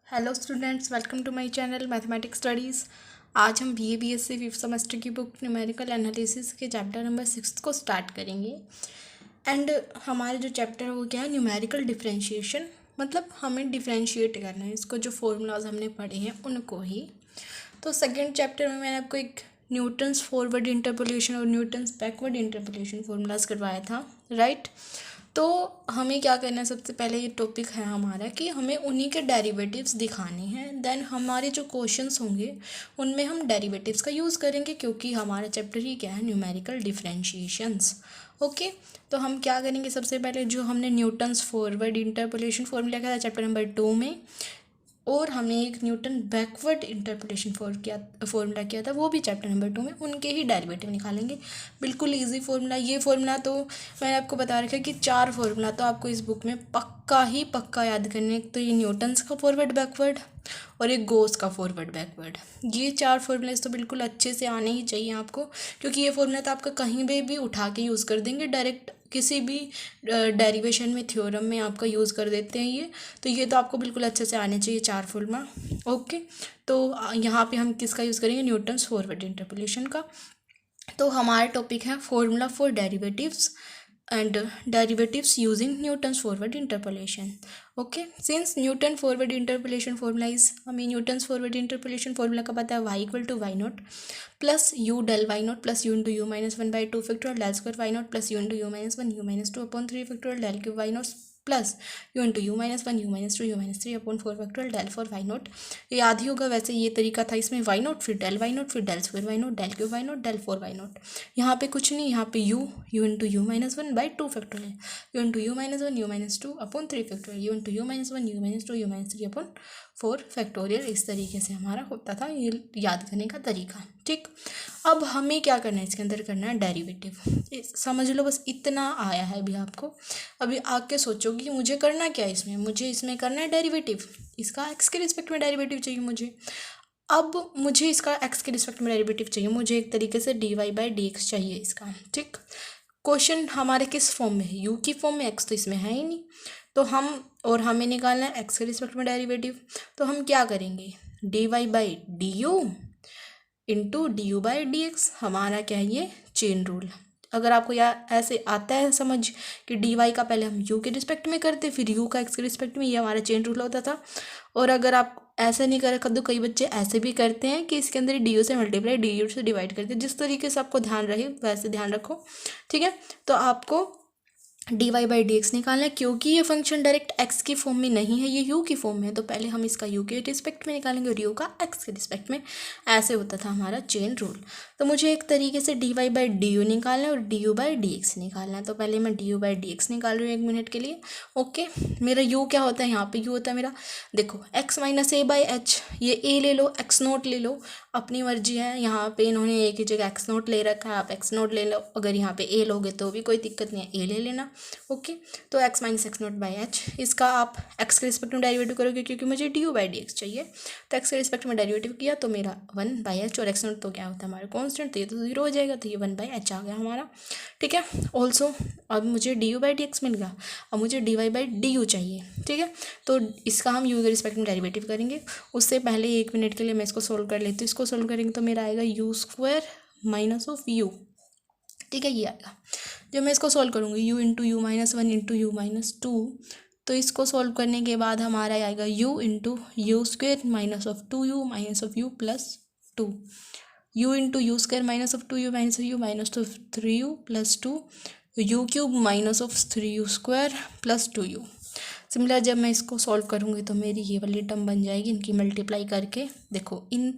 Hello students, welcome to my channel mathematics studies. आज हम BA BSc fifth semester की book numerical analysis के chapter number 6 को start करेंगे। एंड हमारे जो चैप्टर वो क्या है, न्यूमेरिकल डिफरेंशिएशन। मतलब हमें डिफरेंशिएट करना है इसको, जो फॉर्मूलाज हमने पढ़े हैं उनको ही। तो सेकेंड चैप्टर में मैंने आपको एक न्यूटन्स फॉरवर्ड इंटरपोलेशन और न्यूटन्स बैकवर्ड इंटरपोलेशन फॉर्मूलाज करवाया था, राइट। तो हमें क्या करना है, सबसे पहले ये टॉपिक है हमारा कि हमें उन्हीं के डेरिवेटिव्स दिखाने हैं। देन हमारे जो क्वेश्चंस होंगे उनमें हम डेरिवेटिव्स का यूज़ करेंगे, क्योंकि हमारा चैप्टर ही क्या है, न्यूमेरिकल डिफरेंशिएशंस। ओके, तो हम क्या करेंगे, सबसे पहले जो हमने न्यूटन्स फॉरवर्ड इंटरपोलेशन फॉर्मूला किया था चैप्टर नंबर 2 में, और हमने एक न्यूटन बैकवर्ड इंटरपोलेशन फॉर्मूला किया था वो भी चैप्टर नंबर 2 में, उनके ही डेरिवेटिव निकालेंगे। बिल्कुल इजी फॉर्मूला। ये फॉर्मूला तो मैंने आपको बता रखा है कि 4 फॉर्मूला तो आपको इस बुक में पक्का याद करने हैं। तो ये न्यूटन्स का फॉरवर्ड बैकवर्ड और एक गॉस का फॉरवर्ड बैकवर्ड, ये 4 फॉर्मूलाज तो बिल्कुल अच्छे से आने ही चाहिए आपको, क्योंकि ये फॉर्मूला तो आपका कहीं भी उठा के यूज़ कर देंगे, डायरेक्ट किसी भी डेरिवेशन में, थ्योरम में आपका यूज़ कर देते हैं ये। तो ये तो आपको बिल्कुल अच्छे से आने चाहिए 4 फॉर्मूला। ओके, तो यहाँ पे हम किसका यूज़ करेंगे, न्यूटन्स फॉरवर्ड इंटरपोलेशन का। तो हमारा टॉपिक है formula for derivatives and derivatives using Newton's forward interpolation. Okay, since Newton forward interpolation formula is, हमें Newton's forward interpolation formula का पता है, y equal to y naught plus u del y naught plus u into u minus 1 by 2 factorial del square y naught plus u into u minus 1 u minus 2 upon 3 factorial del cube y naught plus u into u minus 1 u minus 2 u minus 3 upon 4 factorial del 4 Y naught. ये याद ही होगा, वैसे ये तरीका था इसमें, Y naught फिर डेल वाई नोट फिर del square Y naught del cube Y naught del 4 Y naught. यहाँ पे कुछ नहीं, यहाँ पे u into u minus 1 by 2 factorial, u into u minus 1 u minus 2 upon 3 factorial, u into u minus 1 u minus 2 u minus 3 upon 4 factorial. इस तरीके से हमारा होता था ये याद करने का तरीका, ठीक। अब हमें क्या करना है, इसके अंदर करना है डेरिवेटिव। समझ लो, बस इतना आया है अभी आपको। अभी आके सोचोगे कि मुझे करना क्या है इसमें, मुझे इसमें करना है डेरिवेटिव, इसका एक्स के रिस्पेक्ट में डेरिवेटिव चाहिए मुझे। अब मुझे इसका एक्स के रिस्पेक्ट में डेरिवेटिव चाहिए, मुझे एक तरीके से d y by d x चाहिए इसका, ठीक। क्वेश्चन हमारे किस फॉर्म में है, यू की फॉर्म में, एक्स तो इसमें है ही नहीं। तो हमें निकालना है एक्स के रिस्पेक्ट में डेरिवेटिव। तो हम क्या करेंगे, d y by d u into d u by d x. हमारा क्या है, ये चेन रूल। अगर आपको यार ऐसे आता है समझ कि डी वाई का पहले हम यू के रिस्पेक्ट में करते फिर यू का एक्स के रिस्पेक्ट में, ये हमारा चेन रूल होता था। और अगर आप ऐसा नहीं कर, तो कई बच्चे ऐसे भी करते हैं कि इसके अंदर डी यू से मल्टीप्लाई डी यू से डिवाइड करते हैं। जिस तरीके से आपको ध्यान रहे वैसे ध्यान रखो, ठीक है। तो आपको d y by d x निकालना है, क्योंकि ये फंक्शन डायरेक्ट एक्स की फॉर्म में नहीं है, ये यू की फॉर्म में है। तो पहले हम इसका यू के रिस्पेक्ट में निकालेंगे और यू का एक्स के रिस्पेक्ट में। ऐसे होता था हमारा चेन रूल। तो मुझे एक तरीके से d y by d u निकालना है और d u by d x निकालना है। तो पहले मैं d u by d x निकाल रही हूँ 1 मिनट के लिए। ओके, मेरा यू क्या होता है, यहाँ पे यू होता है मेरा, देखो x minus A by h, ये ए ले लो, एक्स नोट ले लो, अपनी मर्जी है। यहाँ पे इन्होंने एक ही जगह एक्स नोट ले रखा है, आप एक्स नोट ले लो। अगर यहाँ पे ए लोगे तो भी कोई दिक्कत नहीं है, ए ले लेना। ओके, तो x minus x naught by H, इसका आप एक्स के रिस्पेक्ट में डेरिवेटिव करोगे, क्योंकि मुझे d u by d x चाहिए। तो एक्स के रिस्पेक्ट में डेरिवेटिव किया तो मेरा 1 बाई एच, और एक्स नोट तो क्या होता है हमारा कॉन्स्टेंट, तो ये तो 0 हो जाएगा, तो ये 1 बाई एच आ गया हमारा, ठीक है। ऑल्सो अब मुझे d u by d x मिल गया, अब मुझे d y by d u चाहिए, ठीक है। तो इसका हम यू के रिस्पेक्ट में डेरिवेटिव करेंगे। उससे पहले 1 मिनट के लिए मैं इसको सोल्व कर लेती हूँ। इसको सोल्व करेंगे तो मेरा आएगा you square minus of you, ठीक है, ये आएगा। जब मैं इसको सॉल्व करूँगी u into u minus 1 into u minus 2, तो इसको सॉल्व करने के बाद हमारा आएगा u into you square minus of 2u minus of u plus 2, u into you square minus of 2u minus of u minus of 3u plus 2, u cube minus of 3u square plus 2u। Similar जब मैं इसको solve करूँगी तो मेरी ये वाली term बन जाएगी, इनकी मल्टीप्लाई करके देखो, इन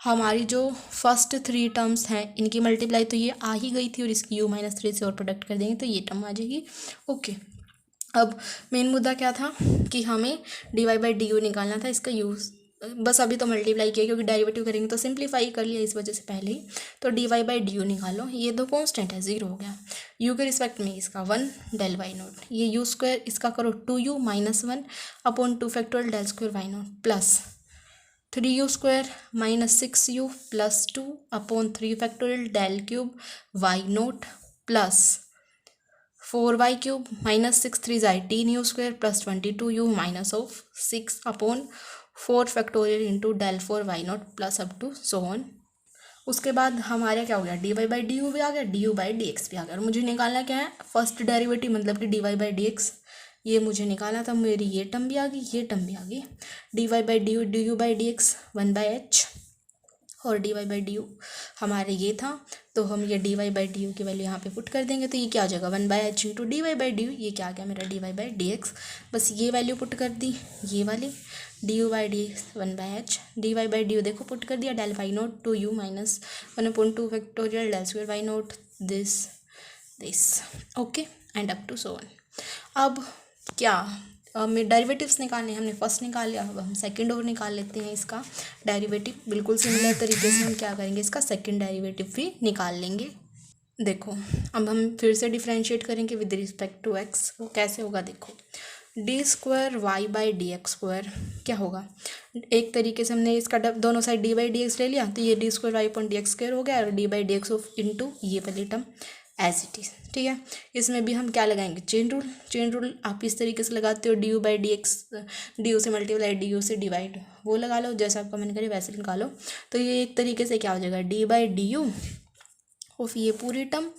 हमारी जो फर्स्ट 3 टर्म्स हैं इनकी मल्टीप्लाई तो ये आ ही गई थी, और इसकी u माइनस 3 से और प्रोडक्ट कर देंगे तो ये टर्म आ जाएगी। ओके, अब मेन मुद्दा क्या था कि हमें d y by d u निकालना था, इसका यूज़ बस अभी तो मल्टीप्लाई किया, क्योंकि डेरिवेटिव करेंगे तो सिंप्लीफाई कर लिया इस वजह से पहले ही। तो d y by d u निकालो, ये तो कांस्टेंट है, 0 हो गया। यू के रिस्पेक्ट में इसका 1 डेल वाई नोट, ये यू स्क्वायर इसका करो 2u minus 1 upon 2 factorial del square Y naught plus 3u square minus 6u plus 2 upon 3 factorial del cube Y naught plus 4y cube minus 6 3 18u square plus 22u minus of 6 upon 4 factorial into del 4 y naught plus up to so on. उसके बाद हमारे क्या हो गया, d y by d you भी आ गया, d u by d x भी आ गया। और मुझे निकालना क्या है, फर्स्ट डेरिवेटिव मतलब कि d y by d x, ये मुझे निकालना था। मेरी ये टर्म भी आ गई, ये टर्म भी आ गई। D y by d u by d x 1/h और d y by d u हमारे ये था, तो हम ये d y by d u की वैल्यू यहाँ पे पुट कर देंगे। तो ये क्या आ जाएगा 1/h into d y by d u, ये क्या आ गया मेरा d y by d x. बस ये वैल्यू पुट कर दी, ये वाली d u by d x 1/h, d y by d u देखो पुट कर दिया, del Y naught two u minus 1/2 factorial del square Y naught this okay and up to so on. अब क्या हमें डेरिवेटिव्स निकालने, हमने first निकाल लिया, अब हम सेकंड और निकाल लेते हैं इसका डेरिवेटिव। बिल्कुल सिमिलर तरीके से हम क्या करेंगे, इसका सेकंड डेरिवेटिव भी निकाल लेंगे। देखो अब हम फिर से डिफ्रेंशिएट करेंगे विद रिस्पेक्ट टू एक्स। वो कैसे होगा, देखो d square y by d x square क्या होगा, एक तरीके से हमने इसका दोनों side d by d x ले लिया, तो ये d square y point d x square हो गया, और d by d x of into ये वाली टर्म एज इट इज़। ठीक है, इसमें भी हम क्या लगाएंगे, चेन रूल आप इस तरीके से लगाते हो, D u by d x, D you से मल्टीप्लाई डी यू से डिवाइड, वो लगा लो, जैसा आपका मन करे वैसे निकालो। तो ये एक तरीके से क्या हो जाएगा, D by d you of ये पूरी टर्म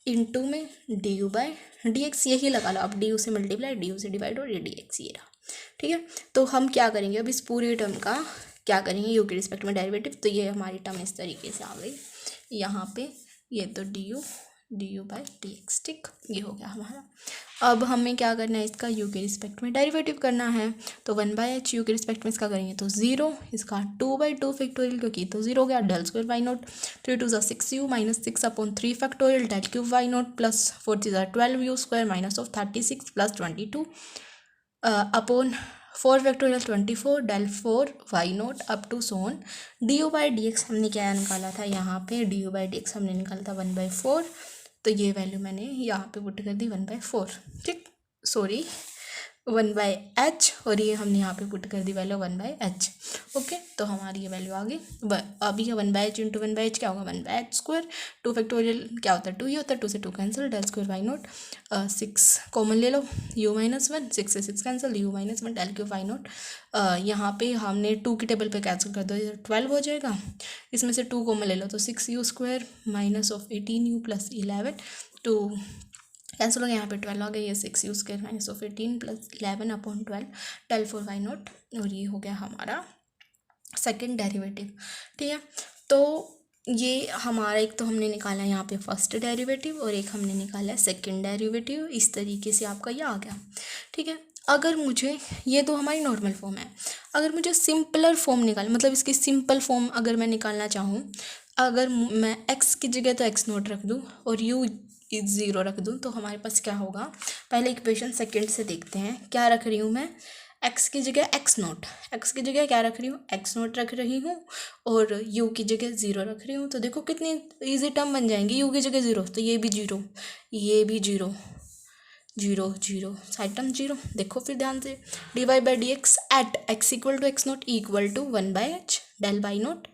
इंटू में D u by d x, यही लगा लो आप, डी यू से मल्टीप्लाई डी यू से डिवाइड और ये डी एक्स ये रहा। ठीक है, तो हम क्या करेंगे अब इस पूरी टर्म का क्या करेंगे, यू के रिस्पेक्ट में डेरिवेटिव। तो ये हमारी टर्म इस तरीके से आ गई यहाँ पे, ये तो d u by d x, ठीक, ये हो गया हमारा। अब हमें क्या करना है, इसका यू के रिस्पेक्ट में डेरिवेटिव करना है। तो 1/h यू के रिस्पेक्ट में इसका करेंगे तो 0, इसका 2/2 फैक्टोरियल क्योंकि तो 0 हो गया, del square Y naught 3 2 6 u minus 6/3 factorial del cube Y naught plus 4 3 12 u square minus of 36 plus 22 upon 4 factorial 24 del 4 Y note up to so on. D u by d x हमने क्या निकाला था, यहाँ पे d u by d x हमने निकाला था 1/4, तो ये वैल्यू मैंने यहाँ पे पुट कर दी 1/4, ठीक, सॉरी 1/h, और ये हमने यहाँ पे पुट कर दी वैल्यू 1/h। ओके, तो हमारी ये वैल्यू आ गई। अभी ये 1/h इंटू 1/h क्या होगा, 1/h स्क्वायर, 2 फैक्टोरियल क्या होता है 2 ही होता है, 2 से 2 cancel, del square Y naught 6 common ले लो, u-1 6 से 6 cancel, u-1 del cube Y naught, यहाँ पे हमने 2 की टेबल पे कैंसिल कर दो, 12 हो जाएगा, इसमें से 2 कॉमन ले लो तो 6u square minus of 18u plus 11, 2 cancel हो गया, यहाँ पे 12 आ गया, ये 6u square minus of 18 plus 11/12 del 4 Y naught, और ये हो गया हमारा सेकंड डेरिवेटिव। ठीक है, तो ये हमारा एक तो हमने निकाला यहाँ पे फर्स्ट डेरिवेटिव और एक हमने निकाला है सेकंड डेरिवेटिव, इस तरीके से आपका ये आ गया। ठीक है, अगर मुझे, ये तो हमारी नॉर्मल फॉर्म है, अगर मुझे सिंपलर फॉर्म निकाल, मतलब इसकी सिंपल फॉर्म अगर मैं निकालना चाहूँ, अगर मैं x की जगह तो x0 रख दूँ और u 0 रख दूँ, तो हमारे पास क्या होगा, पहले इक्वेशन सेकंड से देखते हैं। क्या रख रही हूँ मैं, x की जगह x0, x की जगह क्या रख रही हूँ, x0 रख रही हूँ, और u की जगह 0 रख रही हूँ। तो देखो कितनी इजी टर्म बन जाएंगी, u की जगह 0 तो ये भी 0, ये भी 0 0 0 साइड टर्म 0। देखो फिर ध्यान से, d y by d x at x equal to x0 equal to 1/h del by naught,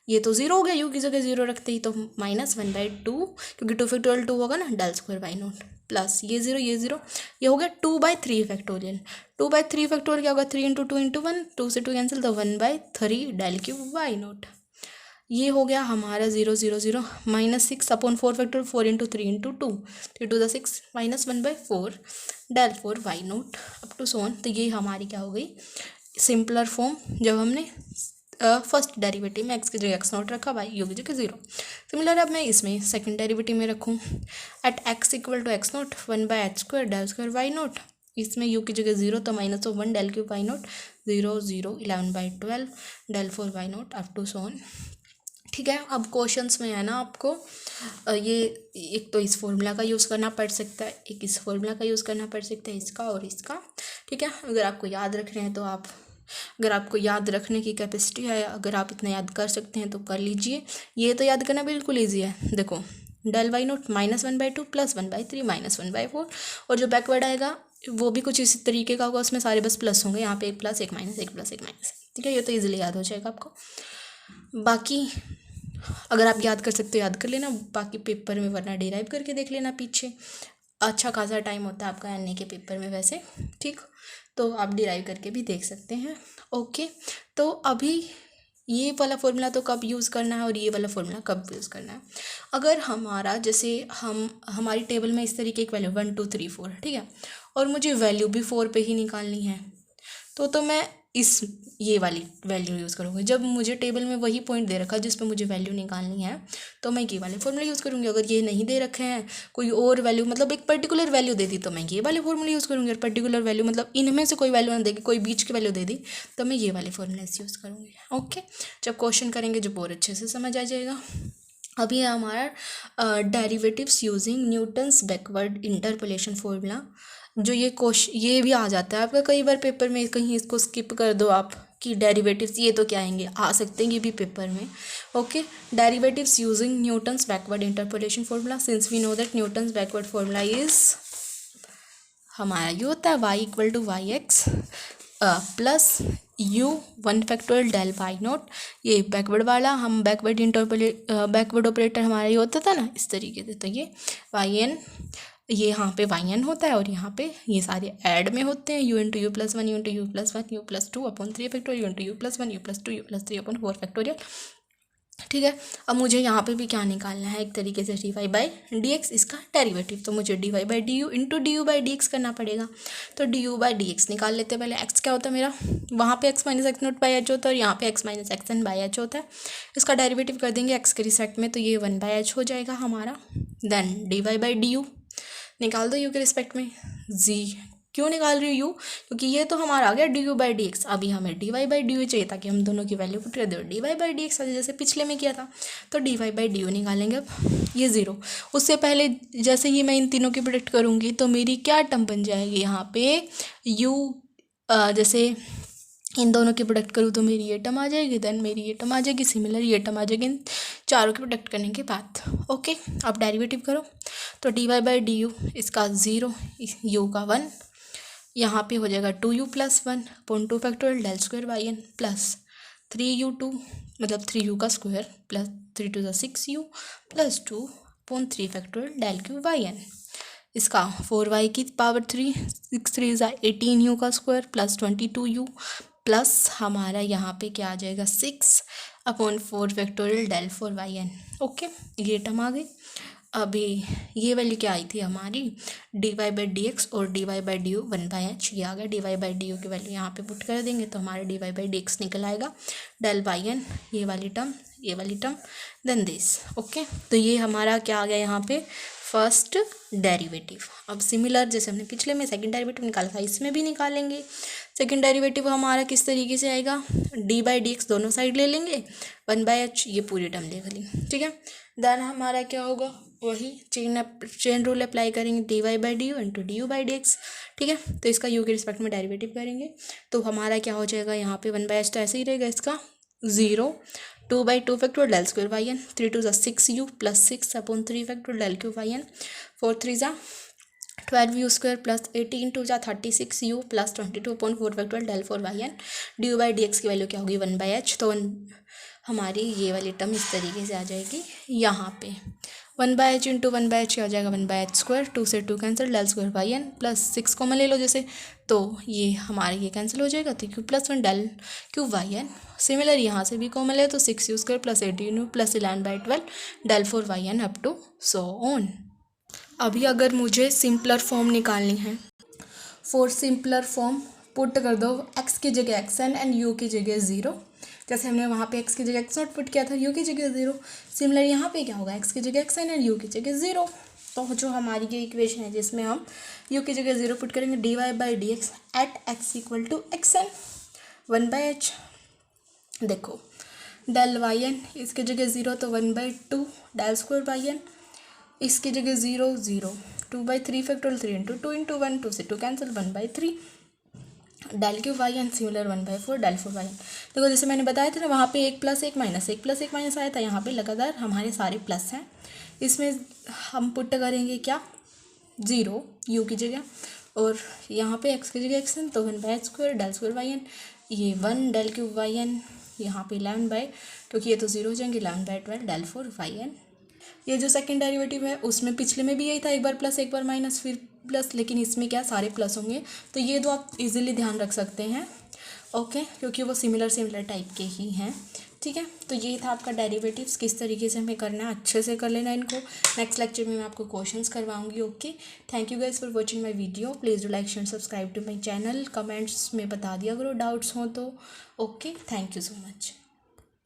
ये तो 0 हो गया, u की जगह 0 रखते ही, तो माइनस 1/2 क्योंकि 2 फैक्टोरियल 2 होगा ना, del square by naught plus ये 0 ये 0, ये हो गया 2/3 फैक्टोरियल। 2/3 फैक्टोरियल क्या होगा, 3 इंटू 2 इंटू 1, 2 से 2 कैंसिल, तो 1/3 डेल क्यूब वाई नोट, ये हो गया हमारा 0 0 0 minus 6/4 factorial 4 into 3 into 2 3 2 6 minus 1/4 del 4 Y note up to son. तो ये हमारी क्या हो गई सिंपलर फॉर्म, जब हमने फर्स्ट डेरिवेटिव में x की जगह x0 रखा, y u की जगह 0। सिमिलर अब मैं इसमें सेकंड डेरिवेटिव में रखूँ, at x equal to x0 1/h square del square Y nought, इसमें u की जगह 0 तो minus of 1 del cube Y nought 0 0 11/12 del 4 Y note up to son. ठीक है, अब क्वेश्चंस में है ना आपको ये एक तो इस फॉर्मूला का यूज़ करना पड़ सकता है, एक इस फॉर्मूला का यूज़ करना पड़ सकता है, इसका और इसका। ठीक है, अगर आपको याद रख रहे हैं तो आप, अगर आपको याद रखने की कैपेसिटी है, अगर आप इतना याद कर सकते हैं तो कर लीजिए। ये तो याद करना बिल्कुल ईजी है। देखो डेल वाई नोट -1/2 प्लस 1/3 -1/4, और जो बैकवर्ड आएगा वो भी कुछ इसी तरीके का होगा, उसमें सारे बस प्लस होंगे, यहाँ पे एक प्लस एक माइनस एक प्लस एक माइनस। ठीक है, ये तो ईजिली याद हो जाएगा आपको। बाकी अगर आप याद कर सकते हो याद कर लेना, बाकी पेपर में वरना डिराइव करके देख लेना पीछे, अच्छा खासा टाइम होता है आपका एनए के पेपर में वैसे। ठीक, तो आप डिराइव करके भी देख सकते हैं। ओके, तो अभी ये वाला फॉर्मूला तो कब यूज़ करना है और ये वाला फॉर्मूला कब यूज़ करना है। अगर हमारा जैसे हमारी टेबल में इस तरीके की वैल्यू 1 2 3 4, ठीक है, और मुझे वैल्यू भी 4 पे ही निकालनी है, तो मैं ये वाली वैल्यू यूज़ करूँगी। जब मुझे टेबल में वही पॉइंट दे रखा है जिस पे मुझे वैल्यू निकालनी है, तो मैं ये वाले फॉर्मूला यूज़ करूँगी। अगर ये नहीं दे रखे हैं, कोई और वैल्यू मतलब एक पर्टिकुलर वैल्यू दे दी, तो मैं ये वाले फॉर्मूला यूज़ करूँगी। और पर्टिकुलर वैल्यू मतलब इनमें से कोई वैल्यू ना देगी, कोई बीच की वैल्यू दे दी, तो मैं ये वाले फॉर्मूला यूज़ करूँगी। ओके, जब क्वेश्चन करेंगे जब और अच्छे से समझ आ जाएगा। अभी है हमारा derivatives using Newton's backward interpolation formula. जो ये भी आ जाता है आपका कई बार पेपर में, कहीं इसको स्किप कर दो आप कि डेरिवेटिव्स ये तो क्या आएंगे, आ सकते हैं ये भी पेपर में। Okay, derivatives using Newton's backward interpolation formula. Since we know that Newton's backward formula is हमारा ये होता है y equal to y x plus u 1 factorial del Y naught. ये बैकवर्ड वाला हम बैकवर्ड ऑपरेटर हमारा ये होता था ना इस तरीके से, तो ये वाई एन, ये यहाँ पे वाई एन होता है और यहाँ पे ये सारे ऐड में होते हैं, u into you plus one, you into you plus one, you plus two upon 3 factorial, you into you plus one, you plus two, you plus 3 upon 4 factorial. ठीक है, अब मुझे यहाँ पे भी क्या निकालना है, एक तरीके से d y by d x, इसका डेरिवेटिव। तो मुझे d y by d u into d u by d x करना पड़ेगा। तो d u by d x निकाल लेते हैं पहले। एक्स क्या होता है मेरा, वहाँ पे x minus x naught by h होता है और यहाँ पे x minus x n by h होता है। इसका डेरिवेटिव कर देंगे एक्स के रिस्पेक्ट में, तो ये 1 बाई एच हो जाएगा हमारा। Then d y by d u निकाल दो यू के रिस्पेक्ट में। जी क्यों निकाल रही हूँ यू, क्योंकि ये तो हमारा आ गया d u by d x. अभी हमें d y by d u चाहिए ताकि हम दोनों की वैल्यू पुट कर दो d y by d x, जैसे पिछले में किया था। तो d y by d u निकालेंगे। अब ये ज़ीरो, उससे पहले जैसे ही मैं इन तीनों की प्रोडक्ट करूँगी तो मेरी क्या टर्म बन जाएगी यहाँ पे यू, जैसे इन दोनों की प्रोडक्ट करूँ तो मेरी ये टर्म आ जाएगी, देन मेरी ये टर्म आ जाएगी, सिमिलर ये टर्म आ जाएगी इन चारों की प्रोडक्ट करने के बाद। ओके, अब डेरिवेटिव करो तो d y by d u, इसका 0, यू का 1, यहाँ पे हो जाएगा 2u plus 1 upon 2 factorial del square y n plus 3u2 मतलब 3u का square plus 3 to the 6u plus 2 upon 3 factorial del cube y n. इसका 4y की पावर 3, 6 3 ज़ा 18u का स्क्वायर प्लस 22u प्लस हमारा यहाँ पे क्या आ जाएगा 6 upon 4 factorial del 4 y n. Okay, ये टर्म आ गई। अभी ये वैल्यू क्या आई थी हमारी d y by d x और d y by d u 1 by h, ये आ गया। D y by d u की वैल्यू यहाँ पे पुट कर देंगे तो हमारा d y by d x निकल आएगा डेल वाई एन, ये वाली टर्म देन दिस। ओके, तो ये हमारा क्या आ गया यहाँ पे फर्स्ट डेरिवेटिव। अब सिमिलर जैसे हमने पिछले में सेकंड डेरिवेटिव निकाला था, इसमें भी निकालेंगे। सेकंड डेरिवेटिव हमारा किस तरीके से आएगा, डी बाई डी एक्स दोनों साइड ले लेंगे, 1 बाई एच ये पूरी टर्म ले ली। ठीक है, देन हमारा क्या होगा, वही चेन रूल अप्लाई करेंगे, d y by d u into d u by d x. ठीक है, तो इसका यू के रिस्पेक्ट में डेरिवेटिव करेंगे तो हमारा क्या हो जाएगा यहाँ पे 1 बाई एच तो ऐसे ही रहेगा, इसका 0, 2 by 2 factorial del square y n, 3 to ज़ा 6u plus 6 upon 3 factorial del cube y n, 4 3 ज़ा 12u स्क्वायर प्लस 18 टू ज़ा 36u plus 22 upon 4 factorial del 4 y n. D u by d x की value क्या होगी 1 by H, तो हमारी ये वाली टर्म इस तरीके से आ जाएगी यहाँ पे 1 by H into 1 by H क्या हो जाएगा 1 बाई एच स्क्वायर, 2 से 2 cancel del square y n plus 6 common ले लो जैसे, तो ये हमारे ये कैंसिल हो जाएगा, तो q plus 1 del cube y n. Similar यहाँ से भी कॉमन ले तो 6u square plus 18u plus 11 by 12 del 4 y n up to so on. अभी अगर मुझे सिंपलर फॉर्म निकालनी है, फॉर सिंपलर फॉर्म पुट कर दो एक्स की जगह एक्स एन एंड यू की जगह 0, जैसे हमने वहाँ पे एक्स की जगह एक्स नॉट पुट किया था, यू की जगह 0। सिमिलर यहाँ पे क्या होगा, एक्स की जगह एक्स एन एंड यू की जगह 0। तो जो हमारी ये इक्वेशन है जिसमें हम यू की जगह 0 पुट करेंगे, d y by d x at x equal to x n 1 by h. देखो डेल वाई एन इसकी जगह 0 तो 1 by 2 del square y n, इसकी जगह 0 0, 2 बाई 3 फैक्टोरियल 3 इंटू 2 इंटू 1, 2 से 2 cancel 1 by 3 del cube y n similar 1 by 4 del 4 y n. देखो जैसे मैंने बताया था ना वहाँ पे 1 प्लस 1 माइनस 1 प्लस 1 माइनस आया था, यहाँ पे लगातार हमारे सारे प्लस हैं। इसमें हम पुट करेंगे क्या 0 यू की जगह और यहाँ पे एक्स की जगह एक्स एन, तो 1 by h square del square y n, ये 1 डेल क्यू वाई एन, यहाँ पे 11 बाई, क्योंकि ये तो 0 हो जाएंगे 11 बाई 12 डेल 4 वाई एन। ये जो सेकंड डेरिवेटिव है उसमें पिछले में भी यही था, एक बार प्लस एक बार माइनस फिर प्लस, लेकिन इसमें क्या सारे प्लस होंगे, तो ये दो आप इजीली ध्यान रख सकते हैं। ओके, क्योंकि वो सिमिलर टाइप के ही हैं। ठीक है, तो ये था आपका डेरिवेटिव्स, किस तरीके से हमें करना है, अच्छे से कर लेना इनको। नेक्स्ट लेक्चर में मैं आपको क्वेश्चंस करवाऊंगी। Okay, thank you guys for watching my video. Please do like share subscribe to my channel. Comments में बता दिया करो डाउट्स हो तो। Okay, thank you so much.